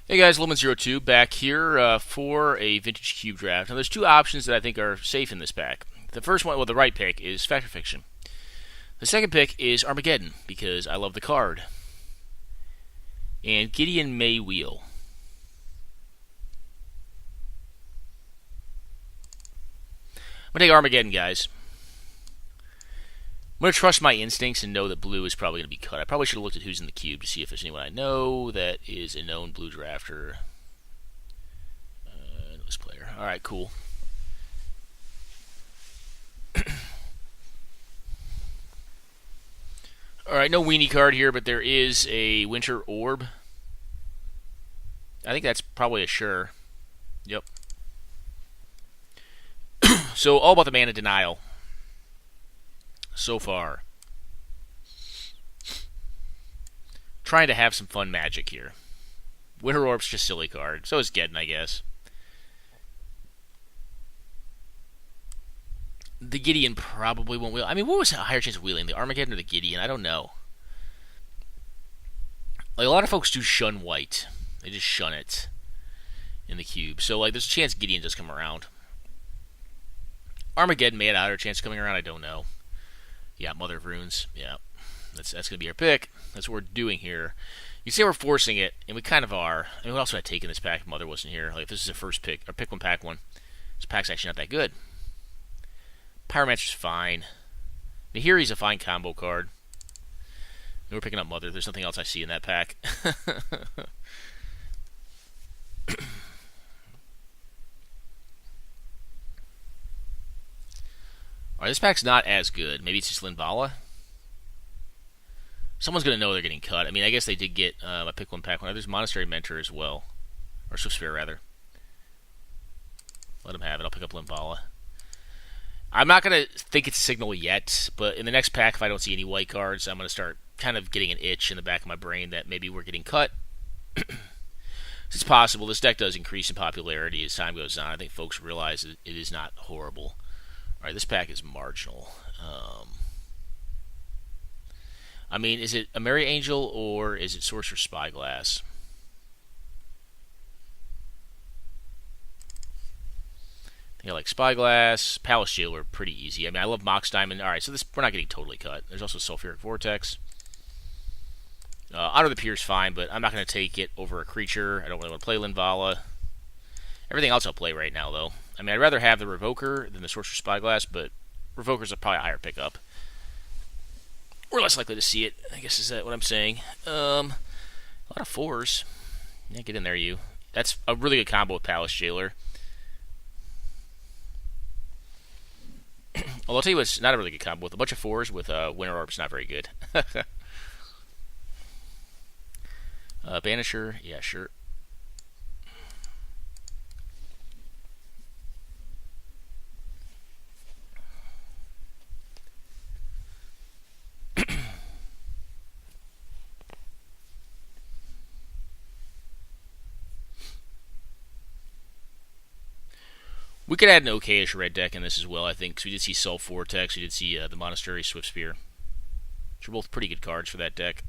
Hey guys, Lumen02 back here for a vintage cube draft. Now, there's two options that I think are safe in this pack. The first one, well, the right pick is Fact or Fiction. The second pick is Armageddon because I love the card. And Gideon May Wheel. I'm going to take Armageddon, guys. I'm going to trust my instincts and know that blue is probably going to be cut. I probably should have looked at who's in the cube to see if there's anyone I know that is a known blue drafter. This player. Alright, cool. Alright, no weenie card here, but there is a Winter Orb. I think that's probably a sure. Yep. So, all about the Mana Denial so far. Trying to have some fun magic here. Winter Orb's just a silly card. So is Geddon, I guess. The Gideon probably won't wheel. I mean, what was a higher chance of wheeling? The Armageddon or the Gideon? I don't know. Like, a lot of folks do shun white. They just shun it in the cube. So, like, there's a chance Gideon does come around. Armageddon may have a higher chance of coming around. I don't know. Yeah, Mother of Runes. Yeah. That's going to be our pick. That's what we're doing here. You say we're forcing it, and we kind of are. I mean, what else would I take in this pack if Mother wasn't here? Like, if this is a first pick, or pick one, pack one, this pack's actually not that good. Pyromancer's fine. Nahiri's a fine combo card. And we're picking up Mother. There's nothing else I see in that pack. Alright, this pack's not as good. Maybe it's just Linvala. Someone's going to know they're getting cut. I mean, I guess they did get a pick one, pack one. There's Monastery Mentor as well. Or Swift Sphere, rather. Let him have it. I'll pick up Linvala. I'm not going to think it's a signal yet, but in the next pack, if I don't see any white cards, I'm going to start kind of getting an itch in the back of my brain that maybe we're getting cut. It's possible. This deck does increase in popularity as time goes on. I think folks realize that it is not horrible. Alright, this pack is marginal. I mean, is it a Merry Angel or is it Sorcerer's Spyglass? I think I like Spyglass. Palace Jailer, pretty easy. I mean, I love Mox Diamond. Alright, so this we're not getting totally cut. There's also Sulfuric Vortex. Honor the Pier's fine, but I'm not going to take it over a creature. I don't really want to play Linvala. Everything else I'll play right now, though. I mean, I'd rather have the Revoker than the Sorcerer's Spyglass, but Revoker's probably a higher pickup. We're less likely to see it, I guess is that what I'm saying. A lot of fours. Yeah, get in there, you. That's a really good combo with Palace Jailer. Although I'll tell you what's not a really good combo. With a bunch of fours with Winter Orb's not very good. Banisher, yeah, sure. We could add an okayish red deck in this as well, I think, because we did see Sulf Vortex, we did see the Monastery Swift Spear. Which are both pretty good cards for that deck.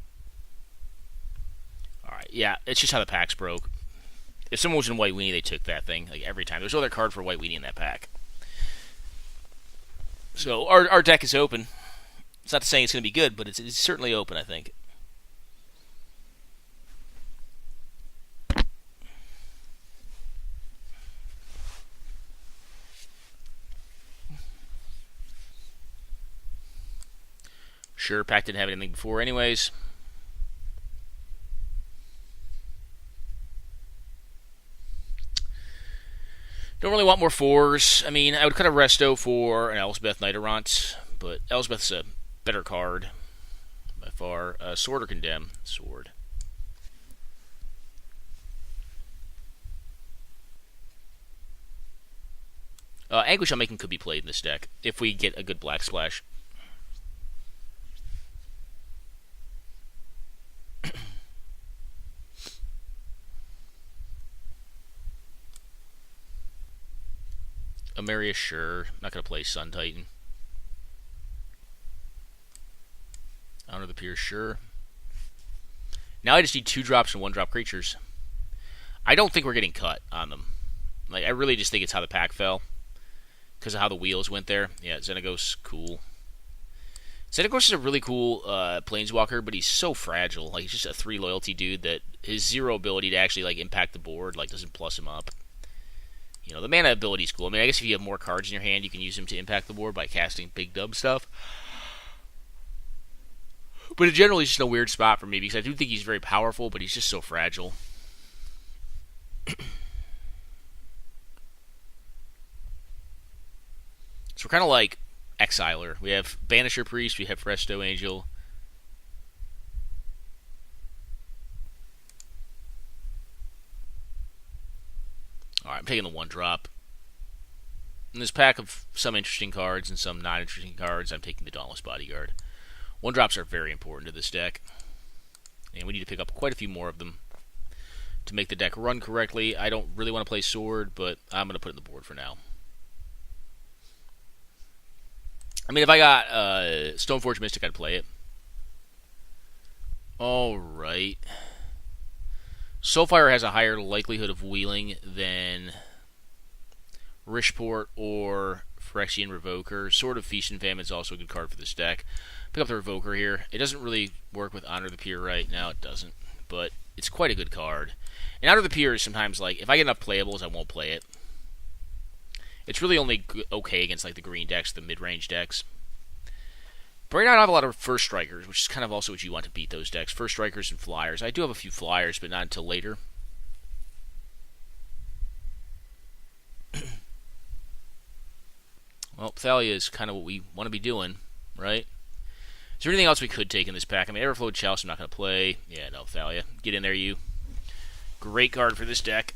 Alright, yeah, it's just how the packs broke. If someone was in White Weenie, they took that thing, like, every time. There's no other card for White Weenie in that pack. So, our deck is open. It's not saying it's going to be good, but it's certainly open, I think. Sure, pack didn't have anything before anyways. Don't really want more fours. I mean, I would cut a Resto for an Elspeth Nighterant, but Elspeth's a better card by far. Sword or Condemn? Sword. Anguish Unmaking could be played in this deck if we get a good Black Splash. Amarius, sure. Not going to play Sun Titan. Honor the Pierce, sure. Now I just need 2 drops and 1 drop creatures. I don't think we're getting cut on them. Like, I really just think it's how the pack fell. Because of how the wheels went there. Yeah, Xenagos, cool. Xenagos is a really cool planeswalker, but he's so fragile. Like, he's just a 3 loyalty dude that his 0 ability to actually, like, impact the board, like, doesn't plus him up. You know, the mana ability is cool. I mean, I guess if you have more cards in your hand, you can use them to impact the board by casting big dumb stuff. But in general, he's just a weird spot for me, because I do think he's very powerful, but he's just so fragile. So we're kind of like Exiler. We have Banisher Priest, we have Resto Angel. Alright, I'm taking the 1-drop. In this pack of some interesting cards and some not interesting cards, I'm taking the Dauntless Bodyguard. 1-drops are very important to this deck. And we need to pick up quite a few more of them to make the deck run correctly. I don't really want to play Sword, but I'm going to put it on the board for now. I mean, if I got Stoneforge Mystic, I'd play it. Alright. Soulfire has a higher likelihood of wheeling than Rishport or Phyrexian Revoker. Sword of Feast and Famine is also a good card for this deck. Pick up the Revoker here. It doesn't really work with Honor the Peer right now. It doesn't. But it's quite a good card. And Honor the Peer is sometimes like, if I get enough playables, I won't play it. It's really only okay against like the green decks, the mid-range decks. But right now I don't have a lot of First Strikers, which is kind of also what you want to beat those decks. First Strikers and Flyers. I do have a few Flyers, but not until later. Well, Thalia is kind of what we want to be doing, right? Is there anything else we could take in this pack? I mean, Everflow Chalice I'm not going to play. Yeah, no, Thalia. Get in there, you. Great card for this deck.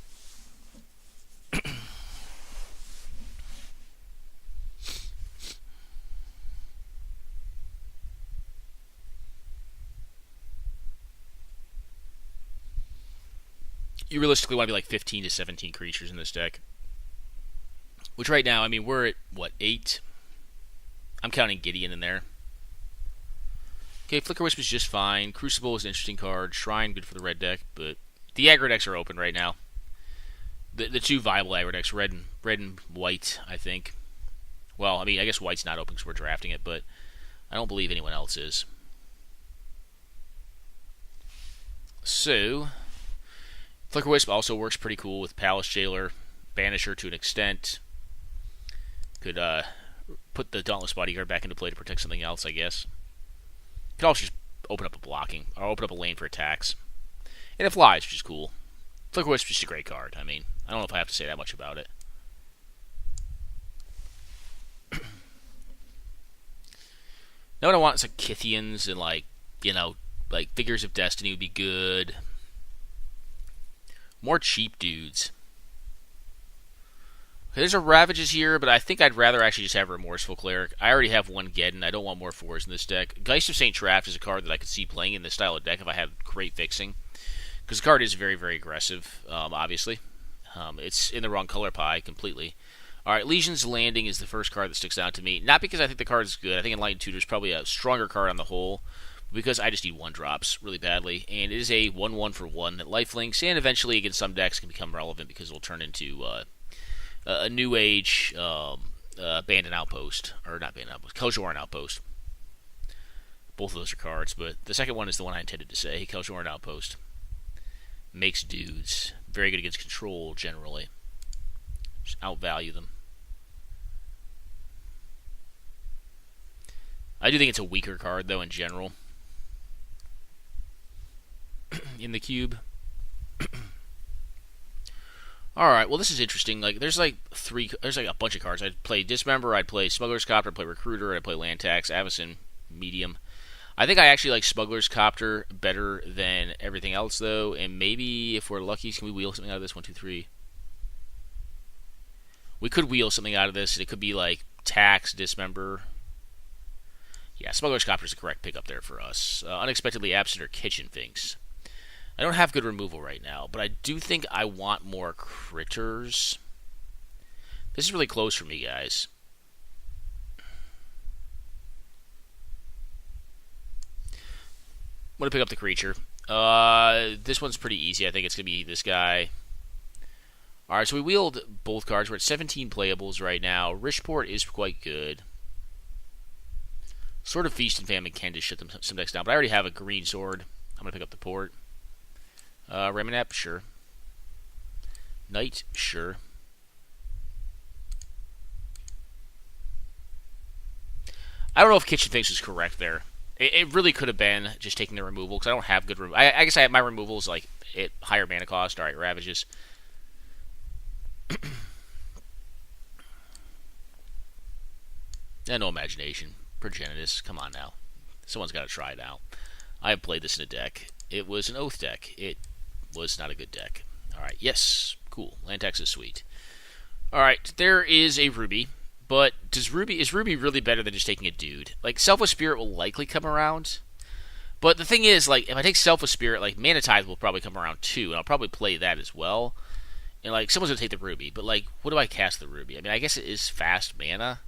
You realistically want to be like 15 to 17 creatures in this deck. Which right now, I mean, we're at, what, 8? I'm counting Gideon in there. Okay, Flicker Wisp is just fine. Crucible is an interesting card. Shrine, good for the red deck. But the aggro decks are open right now. The two viable aggro decks, red and white, I think. Well, I mean, I guess white's not open because we're drafting it, but I don't believe anyone else is. So, Flicker Wisp also works pretty cool with Palace Jailer, Banisher to an extent. Could put the Dauntless Bodyguard back into play to protect something else, I guess. Could also just open up a blocking, or open up a lane for attacks. And it flies, which is cool. Flicker Wisp is just a great card. I mean, I don't know if I have to say that much about it. Now what I want is like Kithians and like, you know, like Figures of Destiny would be good. More cheap dudes. Okay, there's a Ravages here, but I think I'd rather actually just have Remorseful Cleric. I already have one Geddon. I don't want more 4s in this deck. Geist of St. Traft is a card that I could see playing in this style of deck if I had great fixing. Because the card is very, very aggressive, obviously. It's in the wrong color pie completely. Alright, Legion's Landing is the first card that sticks out to me. Not because I think the card is good. I think Enlightened Tutor is probably a stronger card on the whole. Because I just need 1-drops really badly. And it is a 1/1 for 1 that lifelinks. And eventually against some decks can become relevant because it will turn into a New Age Abandoned Outpost. Or not Abandoned Outpost. Kel'Joran Outpost. Both of those are cards. But the second one is the one I intended to say. Kel'Joran Outpost. Makes dudes. Very good against control generally. Just outvalue them. I do think it's a weaker card though in general. In the cube. Alright, well this is interesting. Like there's like a bunch of cards. I'd play Dismember, I'd play Smuggler's Copter, I'd play Recruiter, I'd play Land Tax, Avacyn, Medium. I think I actually like Smuggler's Copter better than everything else though, and maybe if we're lucky, can we wheel something out of this? 1, 2, 3. We could wheel something out of this, and it could be like Tax, Dismember. Yeah, Smuggler's Copter is the correct pickup there for us. Unexpectedly Absent or Kitchen Finks. I don't have good removal right now, but I do think I want more critters. This is really close for me, guys. I'm going to pick up the creature. This one's pretty easy. I think it's going to be this guy. Alright, so we wheeled both cards. We're at 17 playables right now. Rishport is quite good. Sword of Feast and Famine can just shut them some decks down, but I already have a green sword. I'm going to pick up the port. Reminap, sure. Knight, sure. I don't know if Kitchen Finks is correct there. It really could have been just taking the removal, because I don't have good removal. I guess my removal is like at higher mana cost. Alright, Ravages. No imagination. Progenitus. Come on now. Someone's got to try it out. I have played this in a deck. It was an Oath deck. It was not a good deck. Alright, yes. Cool. Land tax is sweet. Alright, there is a Ruby. But is Ruby really better than just taking a dude? Like, Selfless Spirit will likely come around. But the thing is, like, if I take Selfless Spirit, like, Mana Tithe will probably come around too. And I'll probably play that as well. And, like, someone's going to take the Ruby. But, like, what do I cast the Ruby? I mean, I guess it is fast mana.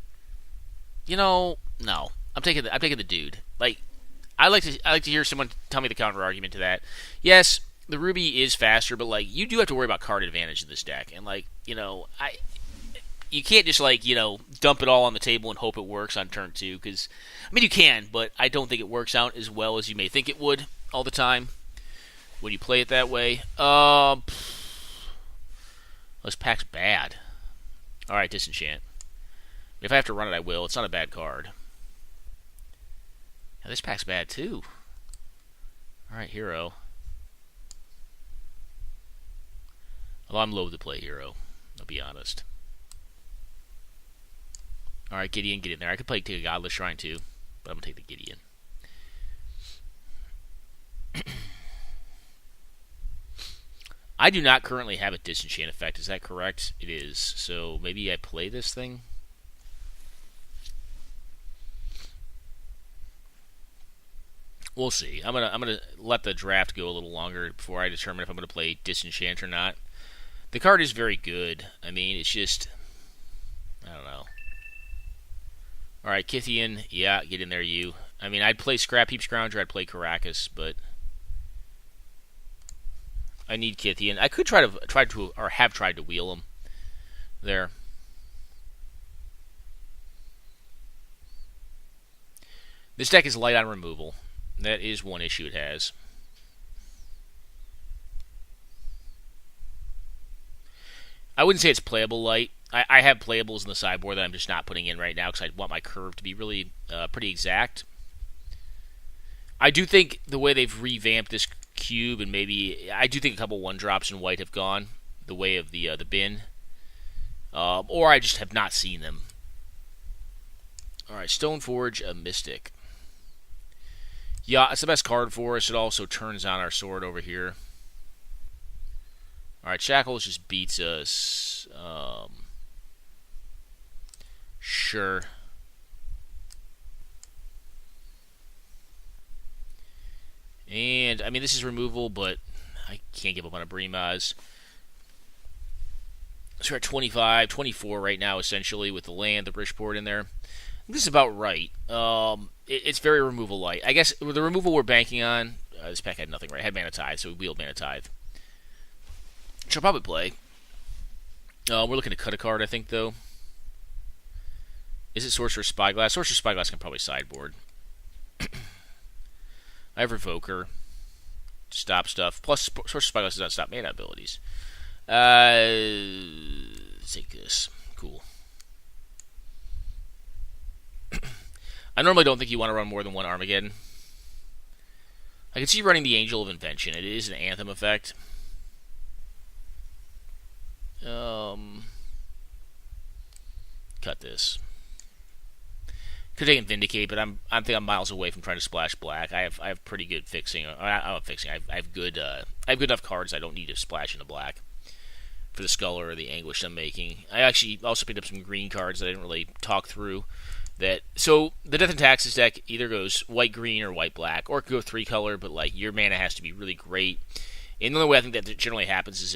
You know, no. I'm taking the dude. Like, I like to hear someone tell me the counter argument to that. Yes, the Ruby is faster, but like you do have to worry about card advantage in this deck, and like you can't just like dump it all on the table and hope it works on turn 2. Because I mean you can, but I don't think it works out as well as you may think it would all the time when you play it that way. This pack's bad. All right, Disenchant. If I have to run it, I will. It's not a bad card. Now, this pack's bad, too. Alright, Hero. Although I'm loath to play Hero, I'll be honest. Alright, Gideon, get in there. I could take a Godless Shrine, too. But I'm going to take the Gideon. I do not currently have a Disenchant effect. Is that correct? It is. So, maybe I play this thing? We'll see. I'm gonna let the draft go a little longer before I determine if I'm gonna play Disenchant or not. The card is very good. I mean, it's just I don't know. All right, Kithian, yeah, get in there, you. I mean, I'd play Scrap Heap Scrounger, I'd play Caracas, but I need Kithian. I could have tried to wheel him there. This deck is light on removal. That is one issue it has. I wouldn't say it's playable light. I have playables in the sideboard that I'm just not putting in right now because I want my curve to be really pretty exact. I do think the way they've revamped this cube, and maybe I do think a couple 1-drops in white have gone the way of the bin, or I just have not seen them. All right, Stoneforge, a Mystic. Yeah, it's the best card for us. It also turns on our sword over here. Alright, Shackles just beats us. Sure. And, I mean, this is removal, but I can't give up on a Brimaz. So we're at 25, 24 right now, essentially, with the land, the Bridgeport in there. This is about right. It's very removal light. I guess the removal we're banking on, this pack had nothing right. It had Mana Tithe, so we wheeled Mana Tithe. Which I'll probably play. We're looking to cut a card, I think, though. Is it Sorcerer's Spyglass? Sorcerer's Spyglass can probably sideboard. I have Revoker. Stop stuff. Plus, Sorcerer's Spyglass does not stop mana abilities. Let's take this. Cool. I normally don't think you want to run more than one Armageddon. I can see you running the Angel of Invention. It is an Anthem effect. Cut this. Could take Vindicate, but I think I'm miles away from trying to splash black. I have pretty good fixing. I have fixing. I have good enough cards. I don't need to splash into black for the Skull or the Anguish I'm making. I actually also picked up some green cards that I didn't really talk through. So the Death and Taxes deck either goes white-green or white-black, or it could go 3-color, but like your mana has to be really great. And the only way I think that generally happens is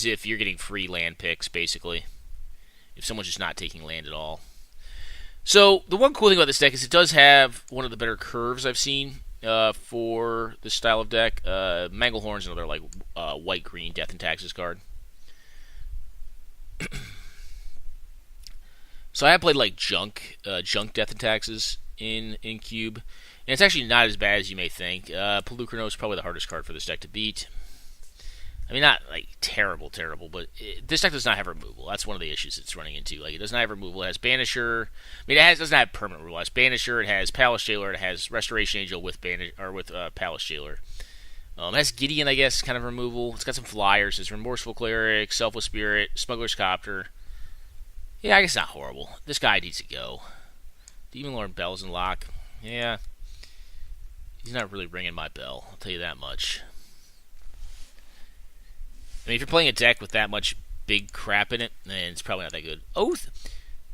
if you're getting free land picks, basically. If someone's just not taking land at all. So the one cool thing about this deck is it does have one of the better curves I've seen for this style of deck. Manglehorn's another like white-green Death and Taxes card. So I have played like junk Death and Taxes in Cube, and it's actually not as bad as you may think. Pelucrano is probably the hardest card for this deck to beat. I mean, not like terrible, but this deck does not have removal. That's one of the issues it's running into. Like, it does not have removal. It has Banisher. I mean, doesn't have permanent removal. It has Banisher. It has Palace Jailer. It has Restoration Angel with Palace Jailer. It has Gideon, I guess, kind of removal. It's got some flyers. It's Remorseful Cleric, Selfless Spirit, Smuggler's Copter. Yeah, I guess not horrible. This guy needs to go. Demon Lord Bells and Lock. Yeah. He's not really ringing my bell. I'll tell you that much. I mean, if you're playing a deck with that much big crap in it, then it's probably not that good. Oath?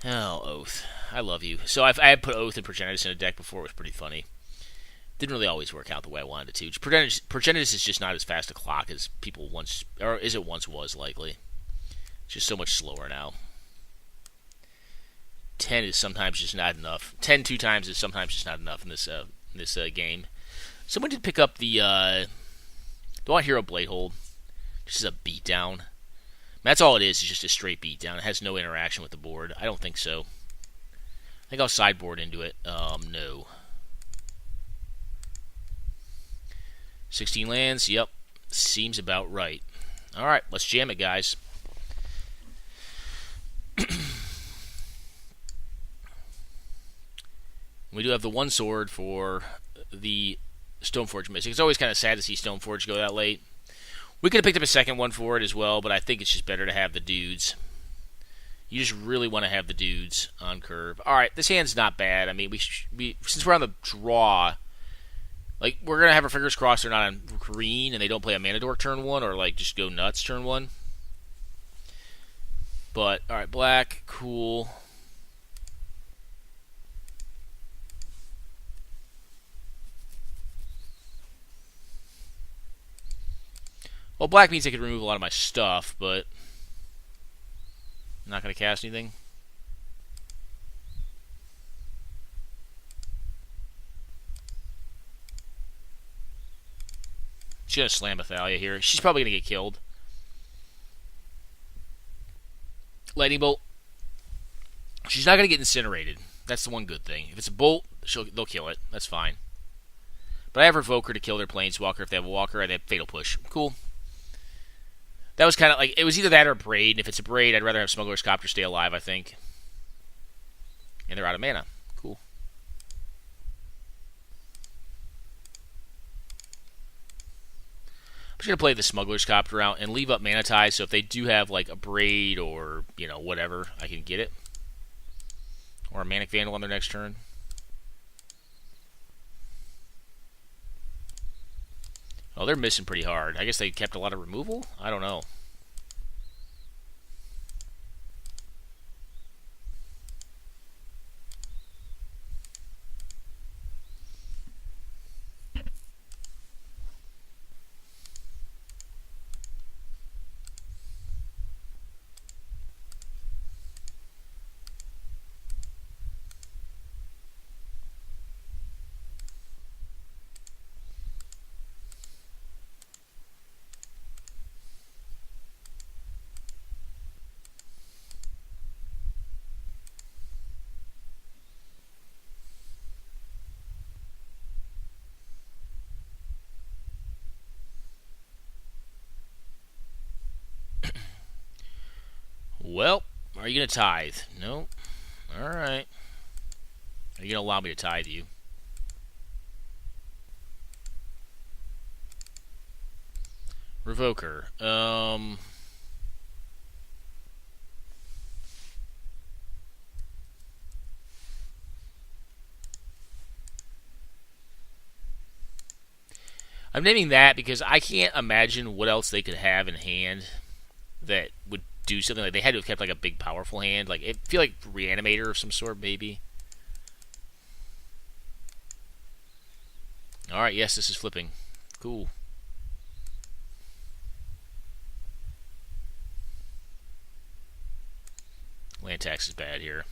Oh, Oath. I love you. So I had put Oath and Progenitus in a deck before. It was pretty funny. Didn't really always work out the way I wanted it to. Progenitus is just not as fast a clock as people once, or as it once was, likely. It's just so much slower now. 10 is sometimes just not enough. 10 two times is sometimes just not enough in this game. Someone did pick up the Dawn Hero Bladehold. Just as a beatdown. That's all it is just a straight beatdown. It has no interaction with the board. I don't think so. I think I'll sideboard into it. No. 16 lands, yep. Seems about right. Alright, let's jam it, guys. We do have the one sword for the Stoneforge Mystic. It's always kind of sad to see Stoneforge go that late. We could have picked up a second one for it as well, but I think it's just better to have the dudes. You just really want to have the dudes on curve. All right, this hand's not bad. I mean, we since we're on the draw, like, we're gonna have our fingers crossed they're not on green and they don't play a Mana Dork turn 1 or like just go nuts turn 1. But all right, black, cool. Well, black means I could remove a lot of my stuff, but I'm not going to cast anything. She's going to slam Athalia here. She's probably going to get killed. Lightning Bolt. She's not going to get incinerated. That's the one good thing. If it's a bolt, they'll kill it. That's fine. But I have Revoker to kill their Planeswalker. If they have a Walker, I have Fatal Push. Cool. That was kind of like, it was either that or Braid. And if it's a Braid, I'd rather have Smuggler's Copter stay alive, I think. And they're out of mana. Cool. I'm just going to play the Smuggler's Copter out and leave up Mana Ties, so if they do have like a Braid or, you know, whatever, I can get it. Or a Manic Vandal on their next turn. Oh, they're missing pretty hard. I guess they kept a lot of removal? I don't know. Well, are you going to tithe? No. Alright. Are you going to allow me to tithe you? Revoker. I'm naming that because I can't imagine what else they could have in hand that would do something. Like, they had to have kept like a big powerful hand. Like, it feel like Reanimator of some sort, maybe. Alright, yes, this is flipping. Cool. Land tax is bad here.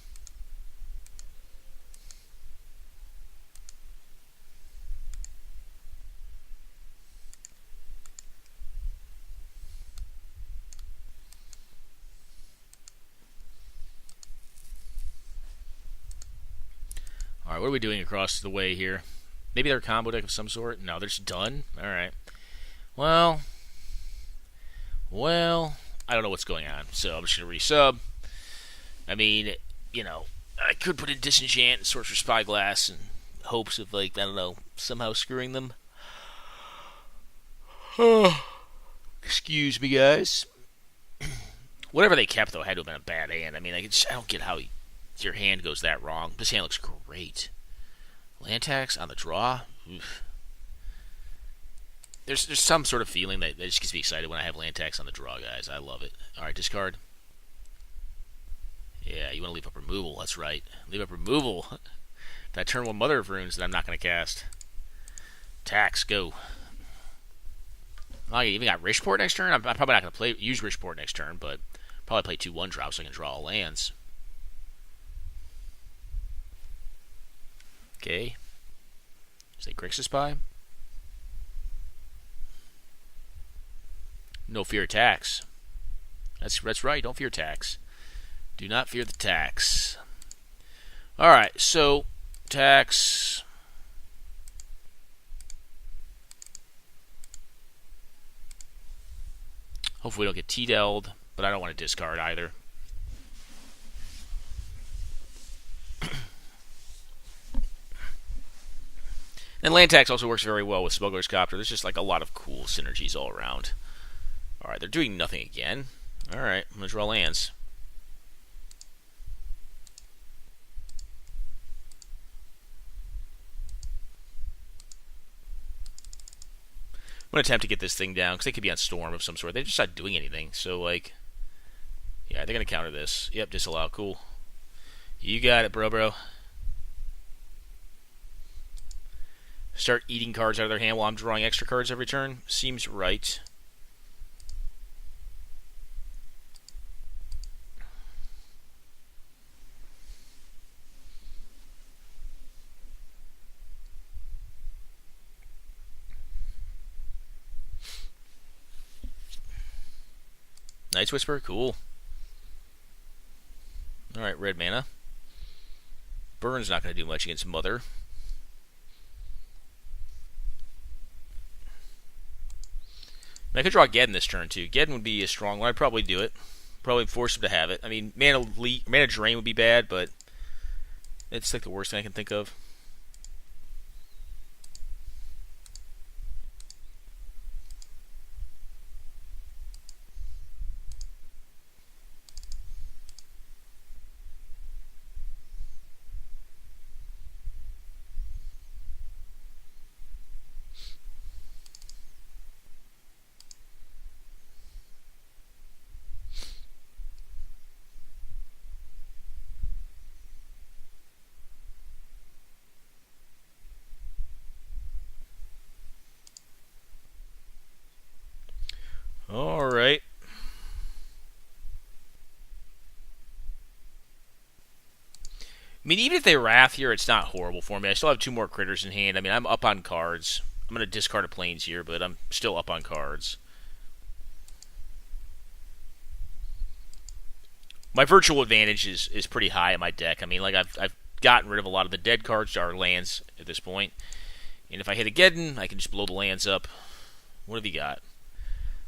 Alright, what are we doing across the way here? Maybe they're a combo deck of some sort? No, they're just done? Alright. Well, I don't know what's going on, so I'm just going to resub. I mean, you know, I could put in Disenchant and Sorcerer's Spyglass in hopes of, like, I don't know, somehow screwing them. Excuse me, guys. Whatever they kept, though, had to have been a bad hand. I mean, I don't get how your hand goes that wrong. This hand looks great. Land tax on the draw? Oof. There's some sort of feeling that just gets me excited when I have land tax on the draw, guys. I love it. Alright, discard. Yeah, you want to leave up removal. That's right. Leave up removal. That turn 1 Mother of Runes that I'm not going to cast. Tax, go. I even got Rishport next turn. I'm probably not going to use Rishport next turn, but probably play 2 1-drops so I can draw all lands. Okay. Say Grixis Spy. No fear tax. That's right. Don't fear tax. Do not fear the tax. Alright, so tax. Hopefully we don't get T-Delled, but I don't want to discard either. And land tax also works very well with Smuggler's Copter. There's just like a lot of cool synergies all around. Alright, they're doing nothing again. Alright, I'm going to draw lands. I'm going to attempt to get this thing down, because they could be on Storm of some sort. They're just not doing anything, so, like... Yeah, they're going to counter this. Yep, disallow. Cool. You got it, bro. Start eating cards out of their hand while I'm drawing extra cards every turn. Seems right. Night's Whisper, cool. Alright, red mana. Burn's not going to do much against Mother. I could draw Geddon this turn, too. Geddon would be a strong one. I'd probably do it. Probably force him to have it. I mean, mana Drain would be bad, but it's like the worst thing I can think of. Alright. I mean, even if they Wrath here, it's not horrible for me. I still have 2 more critters in hand. I mean, I'm up on cards. I'm going to discard a Plains here, but I'm still up on cards. My virtual advantage is pretty high in my deck. I mean, like, I've gotten rid of a lot of the dead cards to our lands at this point. And if I hit a Geddon, I can just blow the lands up. What have you got?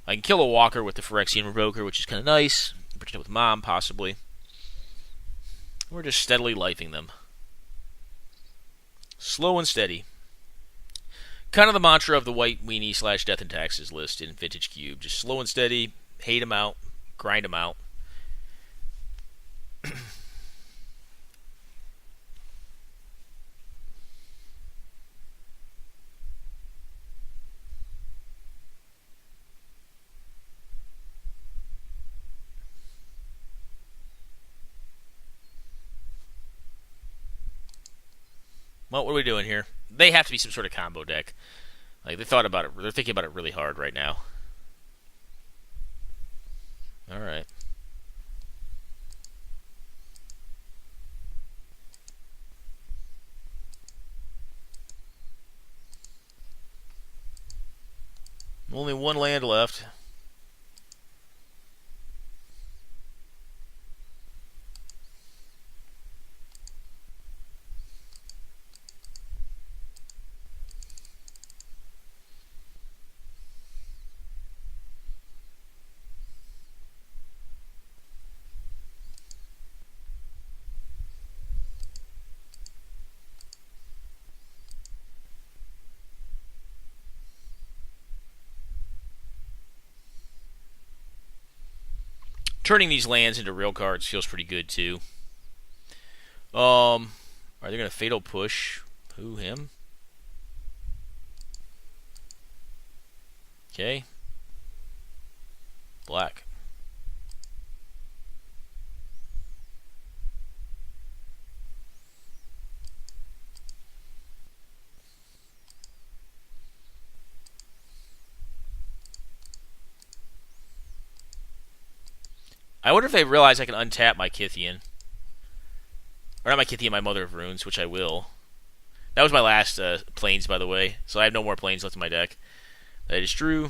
I can kill a Walker with the Phyrexian Revoker, which is kind of nice. Protect it with Mom, possibly. We're just steadily lifing them. Slow and steady. Kind of the mantra of the White Weenie / Death and Taxes list in Vintage Cube. Just slow and steady, hate them out, grind them out. Well, what are we doing here? They have to be some sort of combo deck. Like, they thought about it. They're thinking about it really hard right now. Alright. Only 1 land left. Turning these lands into real cards feels pretty good too. Are they gonna fatal push? Who, him? Okay. Black. I wonder if they realize I can untap my Kythian. Or not my Kythian, my Mother of Runes, which I will. That was my last planes, by the way. So I have no more planes left in my deck. That is true.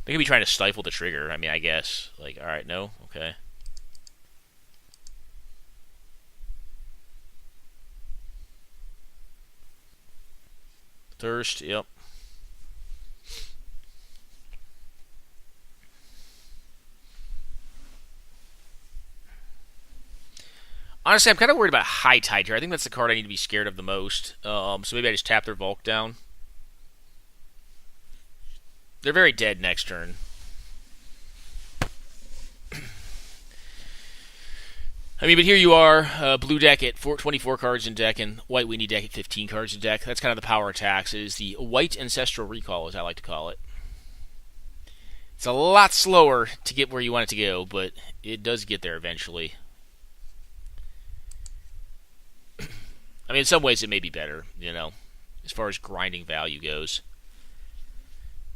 They could be trying to stifle the trigger. I mean, I guess. Like, alright, no? Okay. Thirst, yep. Honestly, I'm kind of worried about High Tide here. I think that's the card I need to be scared of the most. So maybe I just tap their Volk down. They're very dead next turn. I mean, but here you are, blue deck at 24 cards in deck, and white weenie deck at 15 cards in deck. That's kind of the power attacks. It is the white ancestral recall, as I like to call it. It's a lot slower to get where you want it to go, but it does get there eventually. I mean, in some ways it may be better, you know, as far as grinding value goes.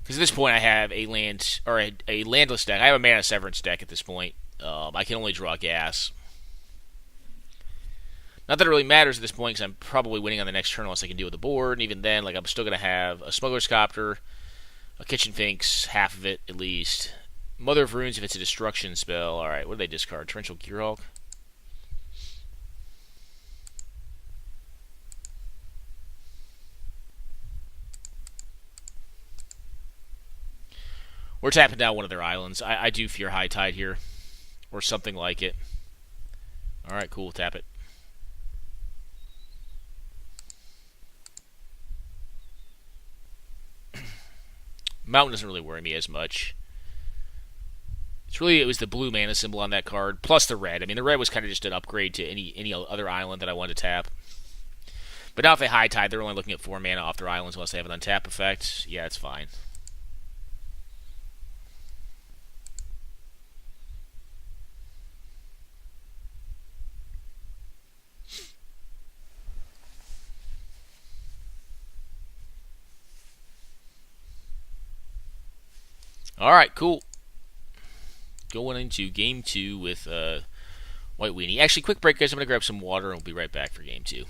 Because at this point I have a land, or a landless deck. I have a Mana Severance deck at this point. I can only draw gas. Not that it really matters at this point, because I'm probably winning on the next turn unless I can deal with the board. And even then, like, I'm still going to have a Smuggler's Copter, a Kitchen Finks, half of it at least. Mother of Runes if it's a destruction spell. Alright, what do they discard? Torrential Gearhulk? We're tapping down one of their islands. I do fear High Tide here. Or something like it. Alright, cool. Tap it. Mountain doesn't really worry me as much. It was the blue mana symbol on that card, plus the red. I mean, the red was kind of just an upgrade to any other island that I wanted to tap. But now if they High Tide, they're only looking at 4 mana off their islands unless they have an untap effect. Yeah, it's fine. Alright, cool. Going into game 2 with White Weenie. Actually, quick break, guys. I'm going to grab some water and we'll be right back for game 2.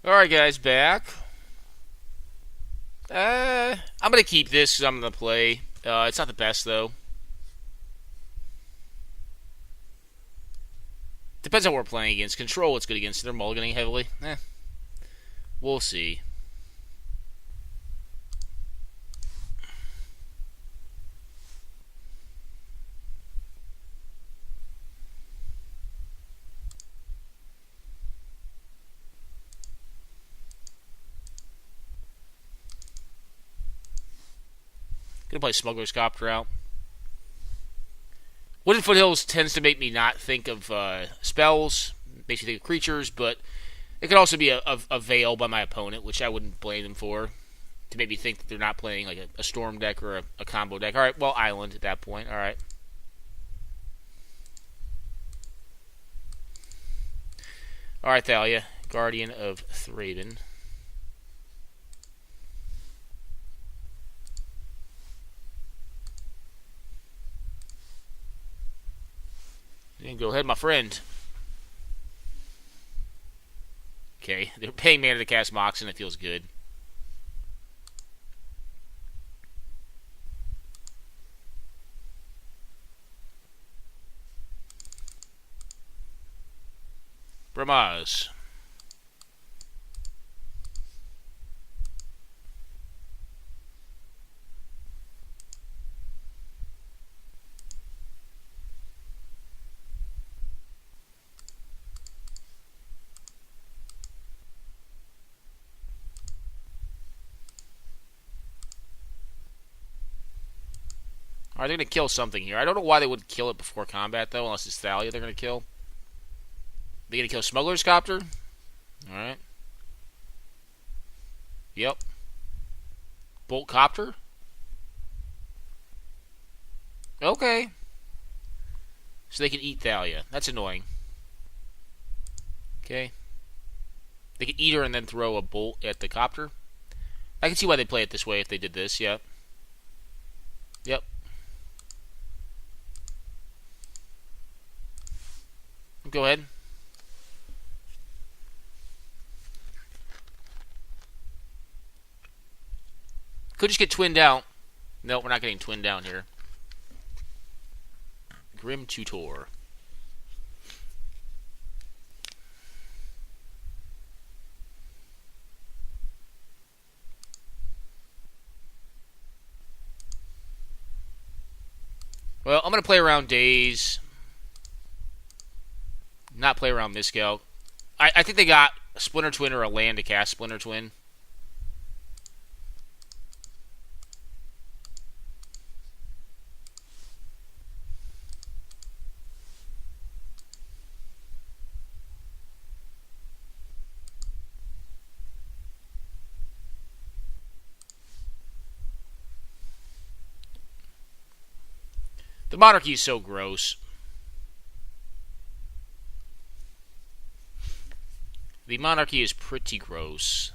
Alright, guys, back. I'm going to keep this because I'm going to play. It's not the best, though. Depends on what we're playing against. Control, it's good against. They're mulliganing heavily. We'll see. Gonna play Smuggler's Copter out. Wooded Foothills tends to make me not think of spells, makes me think of creatures, but it could also be a veil by my opponent, which I wouldn't blame them for, to make me think that they're not playing like a storm deck or a combo deck. Alright, well, Island at that point. Alright. Alright, Thalia, Guardian of Thraben. And go ahead, my friend. Okay, they're paying mana to cast Mox, and it feels good. Bramaz. Alright, they're going to kill something here. I don't know why they wouldn't kill it before combat, though, unless it's Thalia they're going to kill. They're going to kill Smuggler's Copter. Alright. Yep. Bolt Copter. Okay. So they can eat Thalia. That's annoying. Okay. They can eat her and then throw a bolt at the Copter. I can see why they play it this way if they did this, yep. Yep. Go ahead. Could just get twinned out. No, we're not getting twinned down here. Grim Tutor. Well, I'm going to play around Days. Not play around Miscal. I think they got a Splinter Twin or a land to cast Splinter Twin. The Monarchy is so gross. The Monarchy is pretty gross.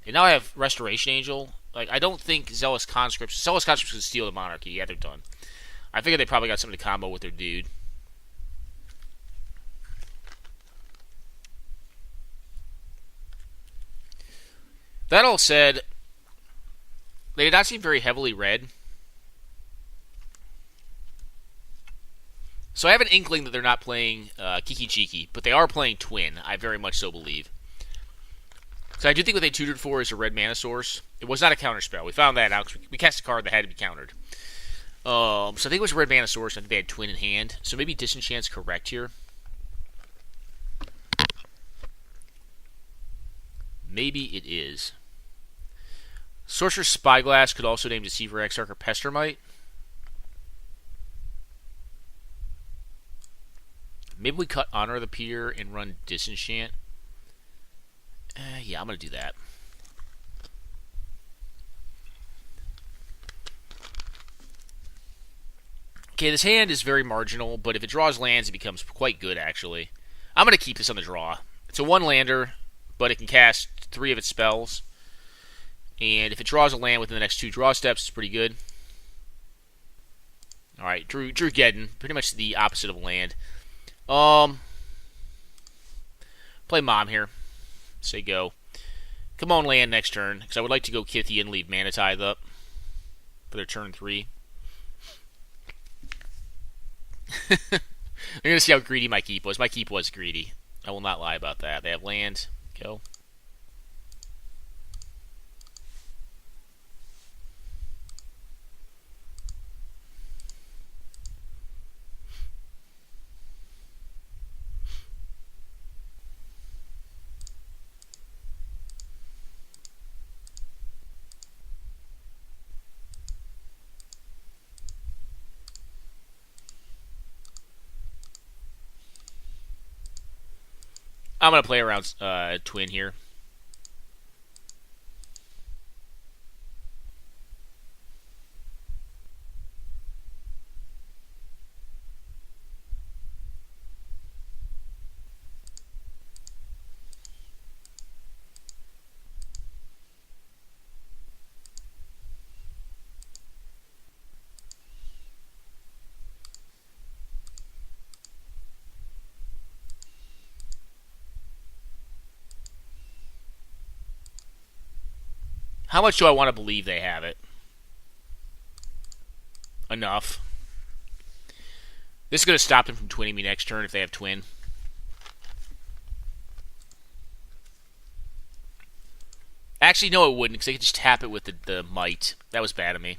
And now I have Restoration Angel. Like, I don't think Zealous Conscripts can steal the Monarchy. Yeah, they're done. I figured they probably got something to combo with their dude. That all said, they did not seem very heavily red. So I have an inkling that they're not playing Kiki Chiki, but they are playing Twin. I very much so believe. So I do think what they tutored for is a red mana source. It was not a counter spell. We found that out because we cast a card that had to be countered. So I think it was a red mana source. I think they had Twin in hand. So maybe Disenchant's correct here. Maybe it is. Sorcerer's Spyglass could also name Deceiver, Exarch, or Pestermite. Maybe we cut Honor of the Peer and run Disenchant. Yeah, I'm going to do that. Okay, this hand is very marginal, but if it draws lands, it becomes quite good, actually. I'm going to keep this on the draw. It's a one-lander, but it can cast 3 of its spells. And if it draws a land within the next 2 draw steps, it's pretty good. Alright, Drew Geddon. Pretty much the opposite of a land. Play Mom here. Say go. Come on, land next turn, because I would like to go Kithy and leave Mana Tithe up for their turn 3. I'm going to see how greedy my keep was. My keep was greedy. I will not lie about that. They have land. Go. I'm going to play around Twin here. How much do I want to believe they have it? Enough. This is going to stop them from twinning me next turn if they have Twin. Actually, no, it wouldn't, because they could just tap it with the Might. That was bad of me.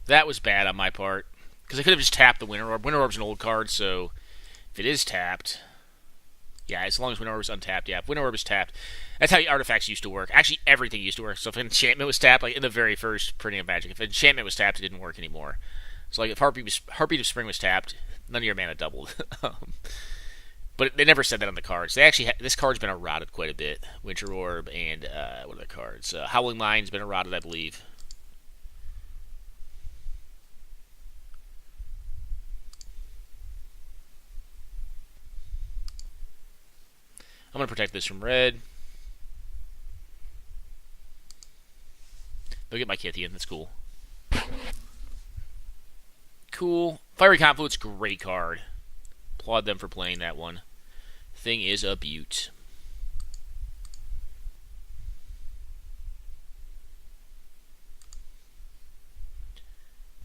That was bad on my part. Because I could have just tapped the Winter Orb. Winter Orb's an old card, so if it is tapped... Yeah, as long as Wind Orb is untapped. Yeah, if Wind Orb is tapped, that's how artifacts used to work. Actually, everything used to work. So if enchantment was tapped, like in the very first printing of Magic, if enchantment was tapped, it didn't work anymore. So like if Heartbeat of Spring was tapped, none of your mana doubled. But they never said that on the cards. They actually this card's been eroded quite a bit. Winter Orb and what are the cards? Howling Mind's been eroded, I believe. I'm gonna protect this from red. They'll get my Kithian. That's cool. Cool. Fiery Confluence, great card. Applaud them for playing that one. Thing is a beaut.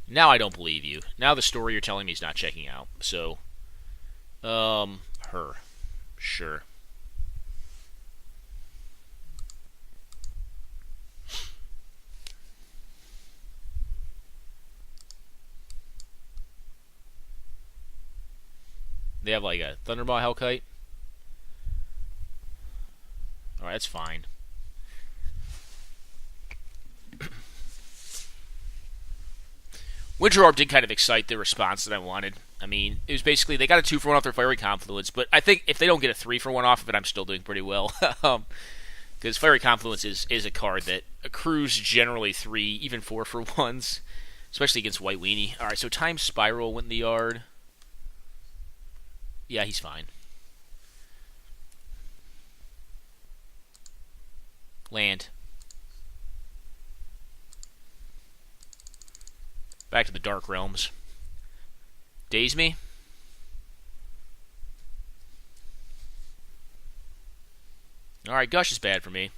Now I don't believe you. Now the story you're telling me is not checking out. So, her. Sure. They have like a Thundermaw Hellkite. Alright, that's fine. Winter Orb did kind of excite the response that I wanted. I mean, it was basically, they got a 2-for-1 off their Fiery Confluence, but I think if they don't get a 3-for-1 off of it, I'm still doing pretty well. Because Fiery Confluence is a card that accrues generally 3, even 4-for-1s, especially against White Weenie. Alright, so Time Spiral went in the yard. Yeah, he's fine. Land. Back to the Dark Realms. Daze me. Alright, Gush is bad for me.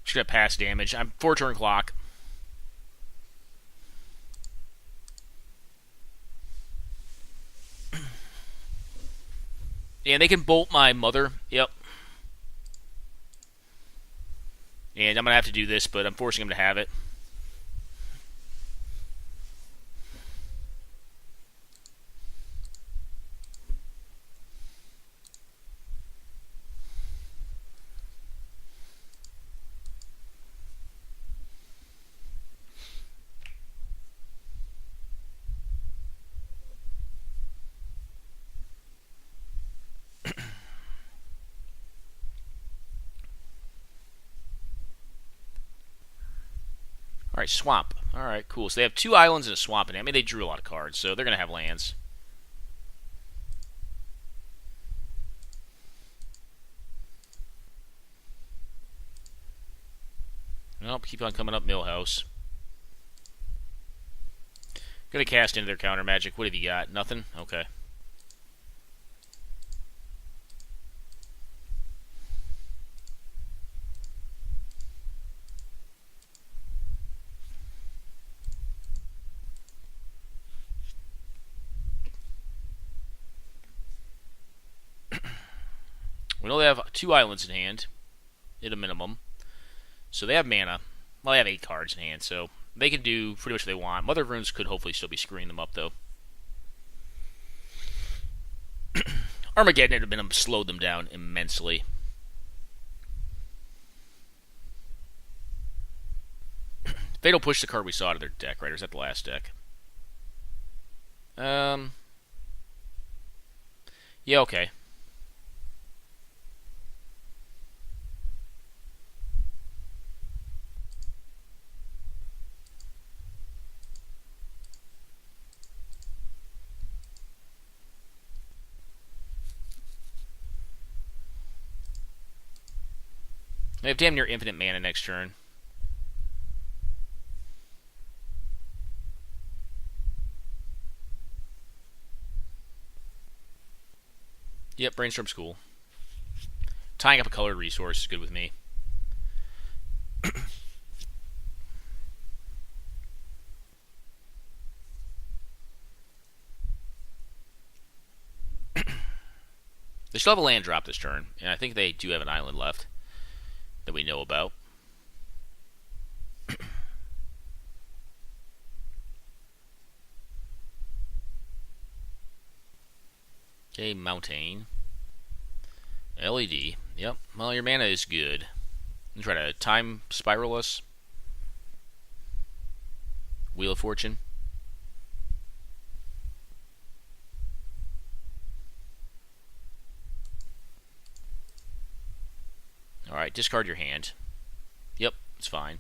Just gonna pass damage. I'm 4-turn clock. And they can bolt my mother. Yep. And I'm going to have to do this, but I'm forcing him to have it. Alright, swamp. Alright, cool. So they have 2 islands and a swamp in it. I mean, they drew a lot of cards, so they're going to have lands. Nope, keep on coming up Millhouse. Gonna cast into their counter magic. What have you got? Nothing? Okay. We know they have 2 islands in hand, at a minimum. So they have mana. Well, they have 8 cards in hand, so they can do pretty much what they want. Mother of Runes could hopefully still be screwing them up, though. Armageddon at a minimum slowed them down immensely. Fatal Push the card we saw out of their deck, right? Or is that the last deck? Yeah, okay. They have damn near infinite mana next turn. Yep, Brainstorm's cool. Tying up a colored resource is good with me. They still have a land drop this turn, and I think they do have an island left that we know about. Okay, mountain. LED. Yep. Well, your mana is good. You try to time spiral us. Wheel of Fortune. Alright, discard your hand. Yep, it's fine.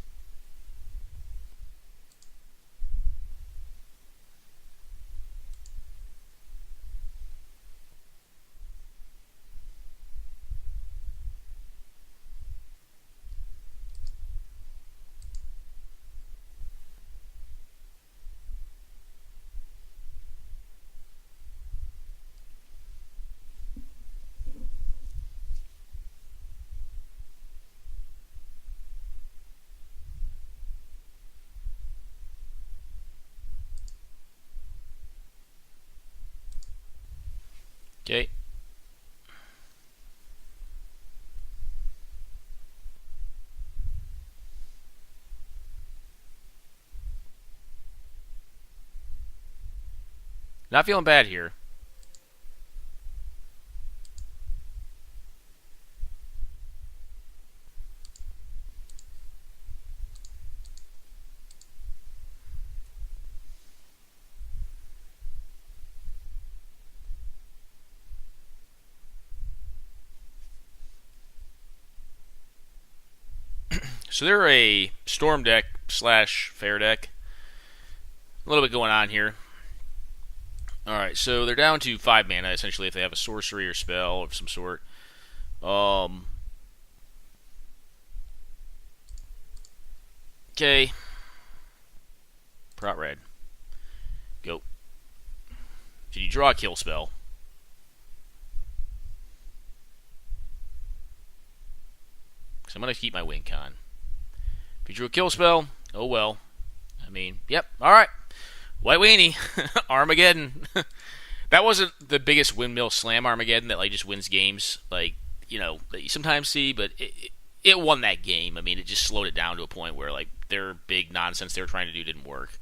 Okay. Not feeling bad here. So they're a storm deck slash fair deck. A little bit going on here. Alright, so they're down to 5 mana, essentially, if they have a sorcery or spell of some sort. Okay. Prot red. Go. Did you draw a kill spell? Because I'm going to keep my win con. If you drew a kill spell, oh well. I mean, yep, alright. White Weenie. Armageddon. That wasn't the biggest windmill slam Armageddon that like just wins games, like, you know, that you sometimes see, but it won that game. I mean, it just slowed it down to a point where like their big nonsense they were trying to do didn't work.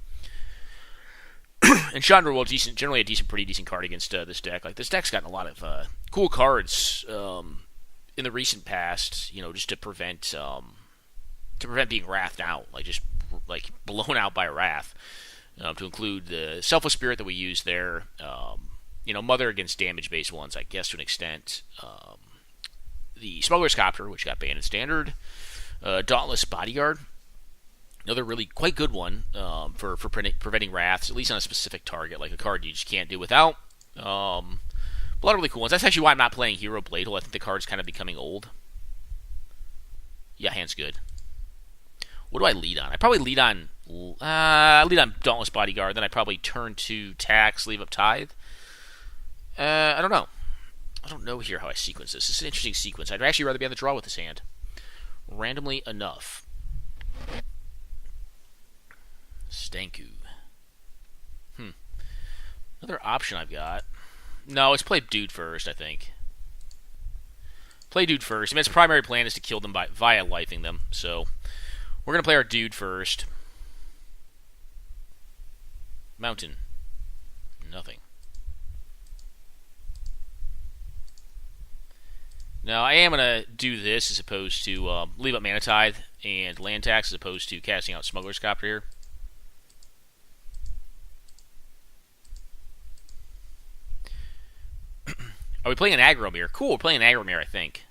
And Chandra will generally a pretty decent card against this deck. Like this deck's gotten a lot of cool cards in the recent past, you know, just to prevent being wrathed out, like just like blown out by wrath. To include the Selfless Spirit that we use there, you know, Mother against damage-based ones, I guess to an extent. The Smuggler's Copter, which got banned in Standard. Dauntless Bodyguard, another really quite good one for preventing wraths, at least on a specific target, like a card you just can't do without. A lot of really cool ones. That's actually why I'm not playing Hero Bladehole. I think the card's kind of becoming old. Yeah, hand's good. What do I lead on? I probably lead on Dauntless Bodyguard. Then I probably turn to Tax, leave up Tithe. I don't know. I don't know here how I sequence this. This is an interesting sequence. I'd actually rather be on the draw with this hand. Randomly enough. Stanku. Another option I've got. No, let's play Dude first, I think. Play Dude first. I mean, its primary plan is to kill them via lifing them, so we're going to play our Dude first. Mountain. Nothing. Now, I am going to do this as opposed to leave up Mana Tithe and Land Tax as opposed to casting out Smuggler's Copter here. Are we playing an aggro mirror? Cool, we're playing an aggro mirror, I think.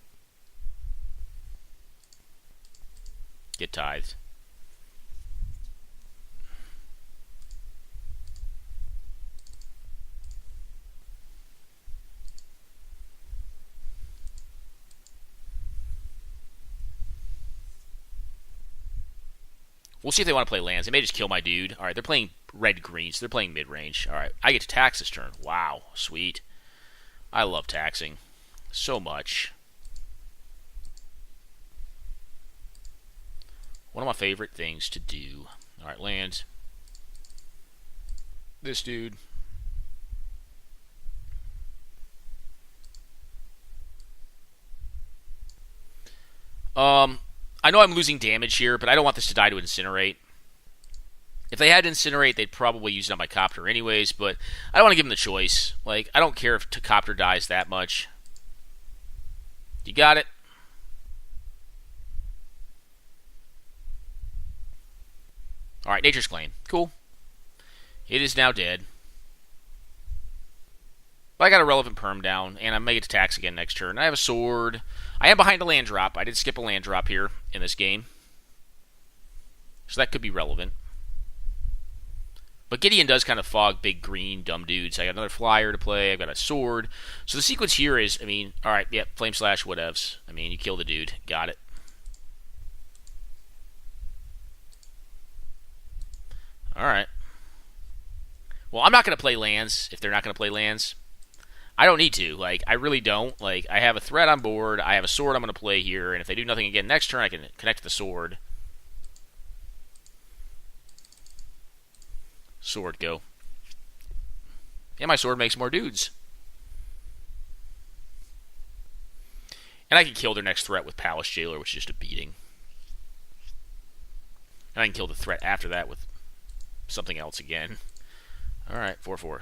Get tithed. We'll see if they want to play lands. They may just kill my dude. Alright, they're playing red-green, so they're playing mid-range. Alright, I get to tax this turn. Wow, sweet. I love taxing so much. One of my favorite things to do. Alright, land. This dude. I know I'm losing damage here, but I don't want this to die to incinerate. If they had to incinerate, they'd probably use it on my copter anyways, but I don't want to give them the choice. Like, I don't care if the copter dies that much. You got it? Alright, Nature's Claim. Cool. It is now dead. But I got a relevant perm down, and I may get to tax again next turn. I have a sword. I am behind a land drop. I did skip a land drop here in this game. So that could be relevant. But Gideon does kind of fog big green dumb dudes. I got another flyer to play. I've got a sword. So the sequence here is, I mean, alright, yep, flame slash, whatevs. I mean, you kill the dude. Got it. Alright. Well, I'm not going to play lands if they're not going to play lands. I don't need to. Like, I really don't. Like, I have a threat on board. I have a sword I'm going to play here. And if they do nothing again next turn, I can connect to the sword. Sword, go. And my sword makes more dudes. And I can kill their next threat with Palace Jailer, which is just a beating. And I can kill the threat after that with something else again. Alright, 4-4.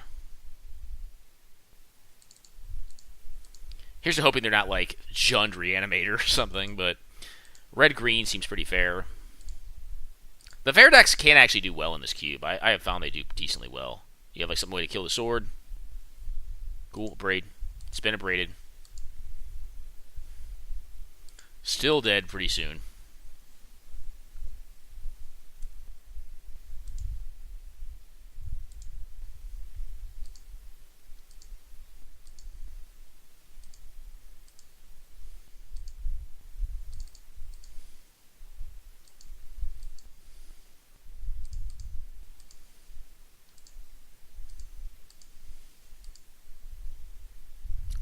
Here's to hoping they're not like Jund Reanimator or something, but red-green seems pretty fair. The fair decks can actually do well in this cube. I have found they do decently well. You have like some way to kill the sword. Cool, braid. Spin a braided. Still dead pretty soon.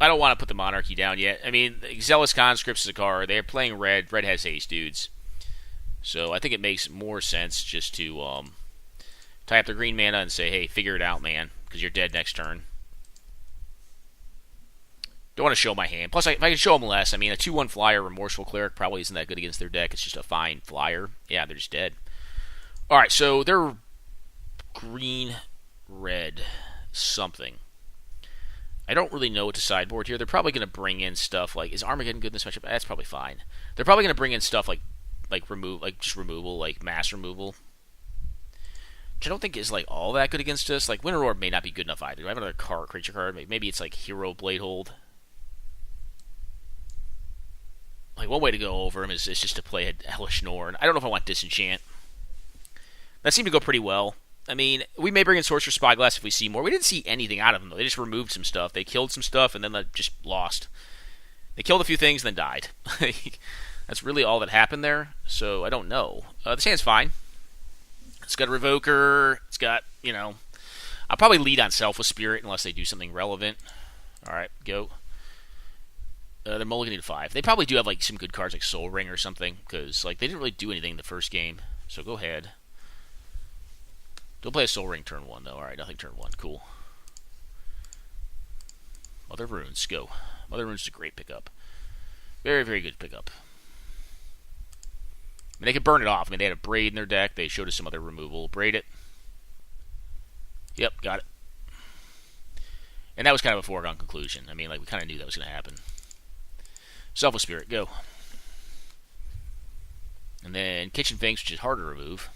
I don't want to put the Monarchy down yet. I mean, Zealous Conscripts is a card. They're playing red. Red has haste, dudes. So I think it makes more sense just to tie up the green mana and say, hey, figure it out, man, because you're dead next turn. Don't want to show my hand. Plus, if I can show them less, I mean, a 2-1 flyer Remorseful Cleric probably isn't that good against their deck. It's just a fine flyer. Yeah, they're just dead. Alright, so they're green, red, something. I don't really know what to sideboard here. They're probably going to bring in stuff like, is Armageddon good in this matchup? That's probably fine. They're probably going to bring in stuff like just removal, like mass removal, which I don't think is like all that good against us. Like Winter Orb may not be good enough either. Do I have another creature card? Maybe it's like Hero Bladehold. Like one way to go over him is just to play a Hellish Norn. I don't know if I want Disenchant. That seemed to go pretty well. I mean, we may bring in Sorcerer's Spyglass if we see more. We didn't see anything out of them, though. They just removed some stuff. They killed some stuff, and then they just lost. They killed a few things, and then died. That's really all that happened there, so I don't know. This hand's fine. It's got a Revoker. It's got, you know... I'll probably lead on Selfless Spirit unless they do something relevant. Alright, go. They're mulliganing to 5. They probably do have like some good cards like Soul Ring or something, because like they didn't really do anything in the first game. So go ahead. Don't play a Soul Ring turn 1, though. Alright, nothing turn 1. Cool. Mother of Runes, go. Mother of Runes is a great pickup. Very, very good pickup. I mean, they could burn it off. I mean, they had a Braid in their deck. They showed us some other removal. Braid it. Yep, got it. And that was kind of a foregone conclusion. I mean, like, we kind of knew that was going to happen. Selfless Spirit, go. And then Kitchen Finks, which is hard to remove.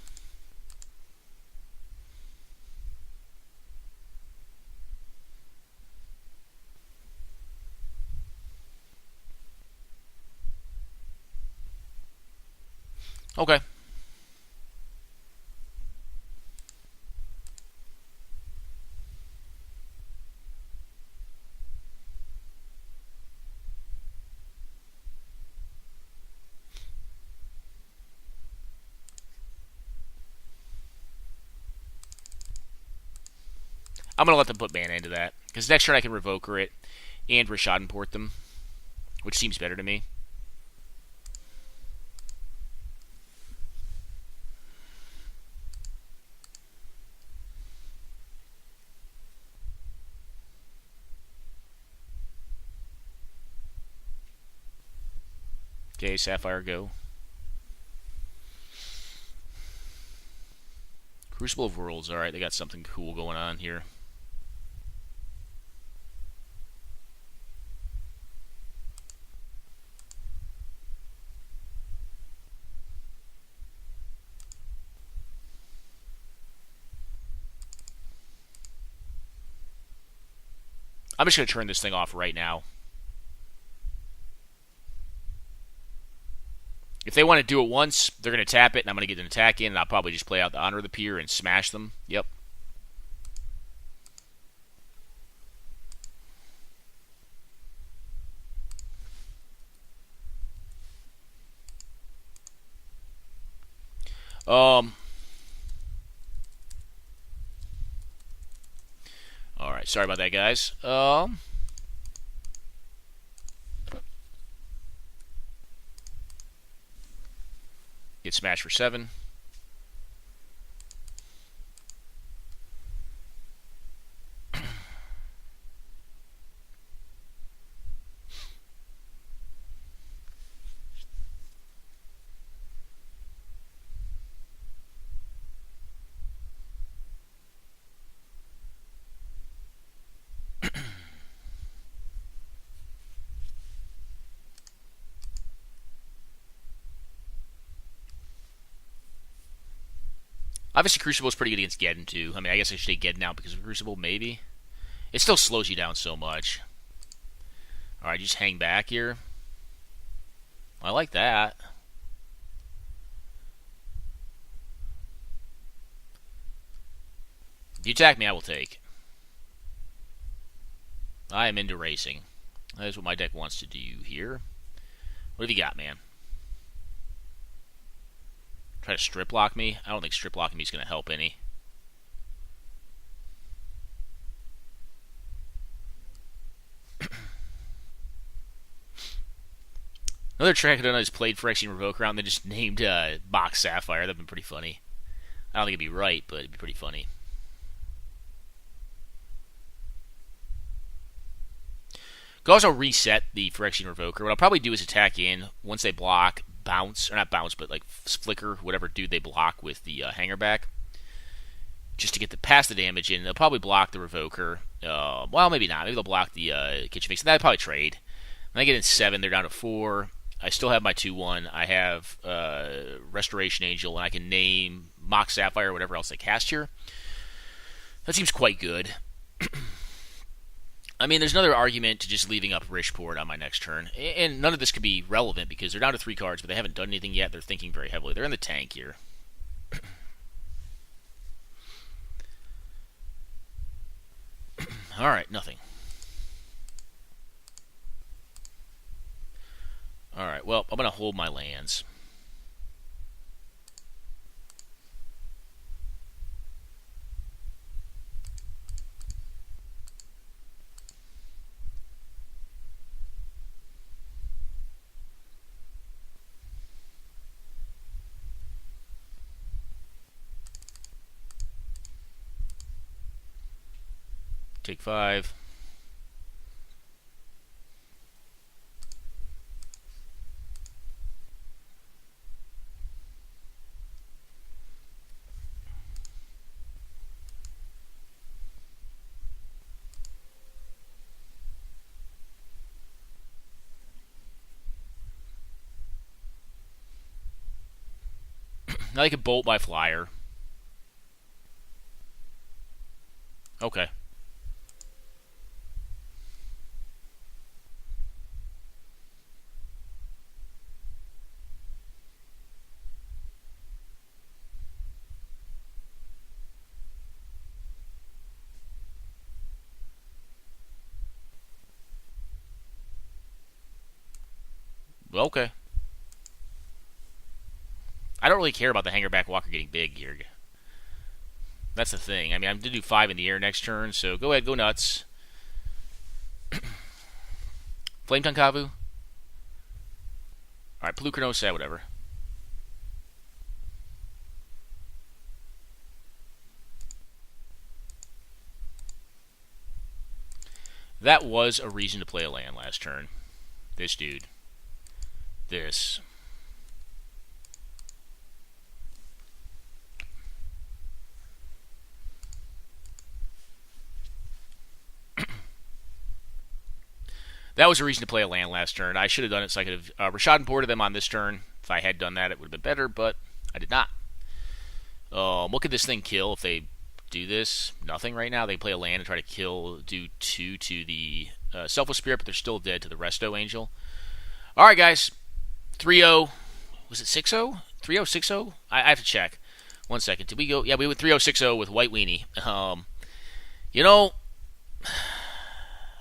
Okay. I'm going to let them put mana into that. Because next turn I can Revoker it and Rashad import them. Which seems better to me. Okay, Sapphire, go. Crucible of Worlds. Alright, they got something cool going on here. I'm just going to turn this thing off right now. If they want to do it once, they're going to tap it, and I'm going to get an attack in, and I'll probably just play out the Honor of the Pier and smash them. Yep. Alright, sorry about that, guys. Get smashed for 7. Obviously, Crucible is pretty good against Geddon, too. I mean, I guess I should take Geddon out because of Crucible, maybe. It still slows you down so much. Alright, just hang back here. I like that. If you attack me, I will take. I am into racing. That is what my deck wants to do here. What have you got, man? Try to strip lock me? I don't think strip locking me is going to help any. Another trick I could have done is played Phyrexian Revoker around and then just named Mox Sapphire. That would have been pretty funny. I don't think it'd be right, but it'd be pretty funny. Could also reset the Phyrexian Revoker. What I'll probably do is attack in once they block, bounce, or not bounce, but like flicker, whatever dude they block with the hanger back, just to get past the damage in. They'll probably block the Revoker. Well, maybe not. Maybe they'll block the Kitchen Fix. That'd probably trade. When I get in 7, they're down to 4. I still have my 2-1. I have Restoration Angel, and I can name Mox Sapphire or whatever else I cast here. That seems quite good. I mean, there's another argument to just leaving up Rishport on my next turn. And none of this could be relevant because they're down to 3 cards, but they haven't done anything yet. They're thinking very heavily. They're in the tank here. Alright, nothing. Alright, well, I'm going to hold my lands. Take 5. Now they can bolt my flyer. Okay. Okay. I don't really care about the Hangerback Walker getting big here. That's the thing. I mean, I'm going to do 5 in the air next turn, so go ahead, go nuts. Flame Tongue Kavu. Alright, Pelucranosa, whatever. That was a reason to play a land last turn. This dude. this. That was a reason to play a land last turn. I should have done it so I could have Rashad and boarded them on this turn. If I had done that, it would have been better, but I did not. What could this thing kill if they do this? Nothing right now. They play a land and try to kill, do 2 to the Selfless Spirit, but they're still dead to the Resto Angel. All right, guys. 3-0. Was it 6-0? 3-0, 6-0? I have to check. 1 second. Did we go? Yeah, we went 3-0, 6-0 with White Weenie. You know,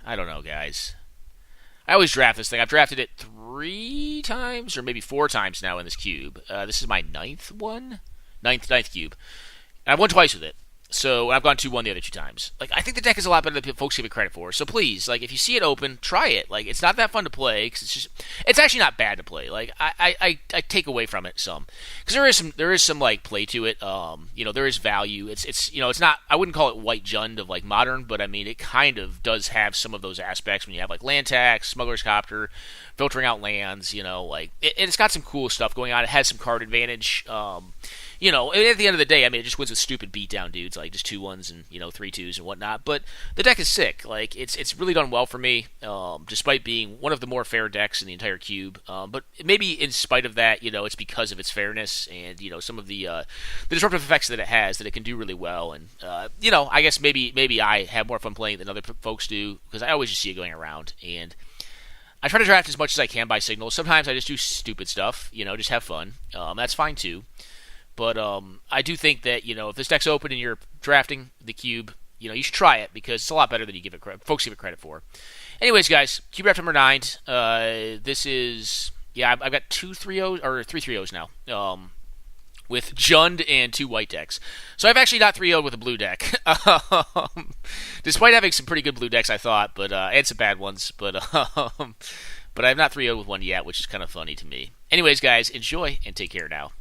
I don't know, guys. I always draft this thing. I've drafted it 3 times or maybe 4 times now in this cube. This is my 9th one? 9th cube. And I've won twice with it. So I've gone 2-1 the other 2 times. Like, I think the deck is a lot better than folks give it credit for. So please, like, if you see it open, try it. Like, it's not that fun to play because it's actually not bad to play. Like, I take away from it some because there is some like play to it. There is value. It's not. I wouldn't call it white jund of like modern, but I mean it kind of does have some of those aspects when you have like land tax, smuggler's copter, filtering out lands. It's got some cool stuff going on. It has some card advantage. At the end of the day, I mean, it just wins with stupid beatdown dudes, like just 2-1s and 3-2s and whatnot. But the deck is sick. Like, it's really done well for me, despite being one of the more fair decks in the entire cube. But maybe in spite of that, it's because of its fairness and some of the disruptive effects that it has that it can do really well. And I guess maybe I have more fun playing than other folks do because I always just see it going around and. I try to draft as much as I can by signals. Sometimes I just do stupid stuff, just have fun. That's fine too. But I do think that if this deck's open and you're drafting the cube, you should try it because it's a lot better than you folks give it credit for. Anyways, guys, cube draft number 9. This is I've got 2 3-0s or 3 3-0s now. With Jund and 2 white decks. So I've actually not 3-0'd with a blue deck. Despite having some pretty good blue decks, I thought, but and some bad ones. But I have not 3-0'd with one yet, which is kind of funny to me. Anyways, guys, enjoy and take care now.